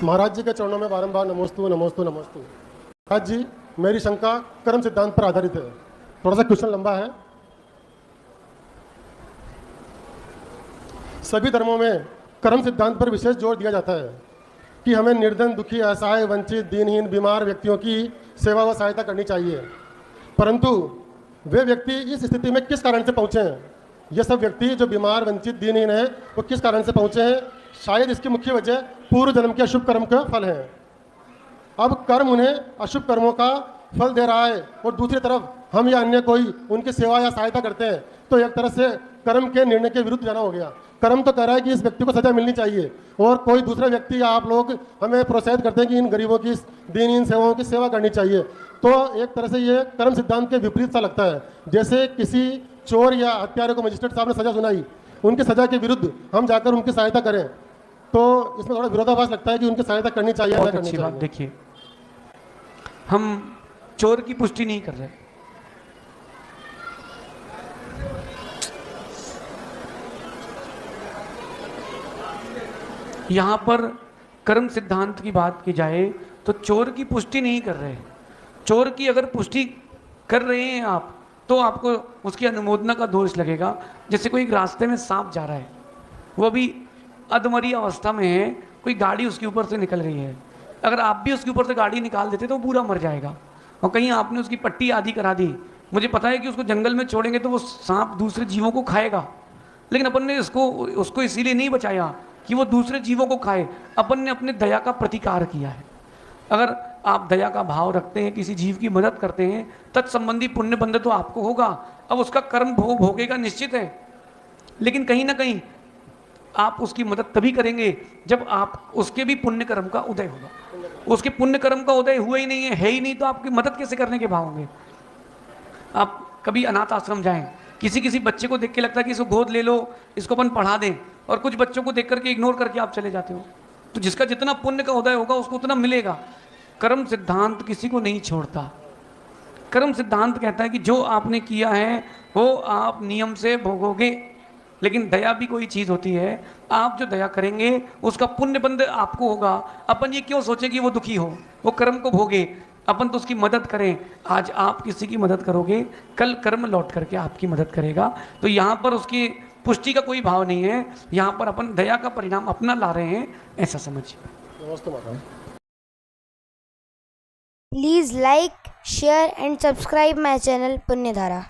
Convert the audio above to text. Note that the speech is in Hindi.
महाराज जी के चरणों में बारंबार नमोस्तु नमोस्तु नमोस्तु। महाराज जी, मेरी शंका कर्म सिद्धांत पर आधारित है। थोड़ा सा क्वेश्चन लंबा है। सभी धर्मों में कर्म सिद्धांत पर विशेष जोर दिया जाता है कि हमें निर्धन, दुखी, असहाय, वंचित, दीनहीन, बीमार व्यक्तियों की सेवा व सहायता करनी चाहिए। परंतु वे व्यक्ति इस स्थिति में किस कारण से पहुँचे हैं? ये सब व्यक्ति जो बीमार, वंचित, दीनहीन है, वो किस कारण से पहुँचे हैं? शायद इसकी मुख्य वजह पूर्व जन्म के अशुभ कर्म का फल है। अब कर्म उन्हें अशुभ कर्मों का फल दे रहा है और दूसरी तरफ हम या अन्य कोई उनकी सेवा या सहायता करते हैं, तो एक तरह से कर्म के निर्णय के विरुद्ध जाना हो गया। कर्म तो कह रहा है कि इस व्यक्ति को सजा मिलनी चाहिए और कोई दूसरा व्यक्ति या आप लोग हमें प्रोत्साहित करते हैं कि इन गरीबों की, दीनहीन सेवाओं की सेवा करनी चाहिए। तो एक तरह से ये कर्म सिद्धांत के विपरीत सा लगता है। जैसे किसी चोर या हत्यारे को मजिस्ट्रेट साहब ने सजा सुनाई, उनकी सजा के विरुद्ध हम जाकर उनकी सहायता करें, तो इसमें थोड़ा विरोधाभास लगता है कि उनकी सहायता करनी चाहिए या नहीं करनी चाहिए। देखिए, हम चोर की पुष्टि नहीं कर रहे। यहां पर कर्म सिद्धांत की बात की जाए तो चोर की पुष्टि नहीं कर रहे। चोर की अगर पुष्टि कर रहे हैं आप, तो आपको उसकी अनुमोदना का दोष लगेगा। जैसे कोई रास्ते में सांप जा रहा है, वो अभी अधमरी अवस्था में है, कोई गाड़ी उसके ऊपर से निकल रही है, अगर आप भी उसके ऊपर से गाड़ी निकाल देते तो वो पूरा मर जाएगा। और कहीं आपने उसकी पट्टी आदि करा दी, मुझे पता है कि उसको जंगल में छोड़ेंगे तो वो सांप दूसरे जीवों को खाएगा, लेकिन अपन ने उसको इसीलिए नहीं बचाया कि वो दूसरे जीवों को खाए, अपन ने अपने दया का प्रतिकार किया है। अगर आप दया का भाव रखते हैं, किसी जीव की मदद करते हैं, तत्संबंधी पुण्य बंध तो आपको होगा। अब उसका कर्म भोगेगा निश्चित है, लेकिन कहीं ना कहीं आप उसकी मदद तभी करेंगे जब आप उसके भी पुण्य कर्म का उदय होगा। उसके पुण्य कर्म का उदय हुआ ही नहीं है ही नहीं, तो आपकी मदद कैसे करने के भाव होंगे? आप कभी अनाथ आश्रम जाएं, किसी बच्चे को देख के लगता है कि इसको गोद ले लो, इसको अपन पढ़ा दें, और कुछ बच्चों को देख करके इग्नोर करके आप चले जाते हो। तो जिसका जितना पुण्य का उदय होगा उसको उतना मिलेगा। कर्म सिद्धांत किसी को नहीं छोड़ता। कर्म सिद्धांत कहता है कि जो आपने किया है वो आप नियम से भोगोगे, लेकिन दया भी कोई चीज़ होती है। आप जो दया करेंगे उसका पुण्य बंध आपको होगा। अपन ये क्यों सोचें कि वो दुखी हो, वो कर्म को भोगे, अपन तो उसकी मदद करें। आज आप किसी की मदद करोगे, कल कर्म लौट करके आपकी मदद करेगा। तो यहाँ पर उसकी पुष्टि का कोई भाव नहीं है, यहाँ पर अपन दया का परिणाम अपना ला रहे हैं, ऐसा समझिए। Please like, share and subscribe my channel Punyadhara.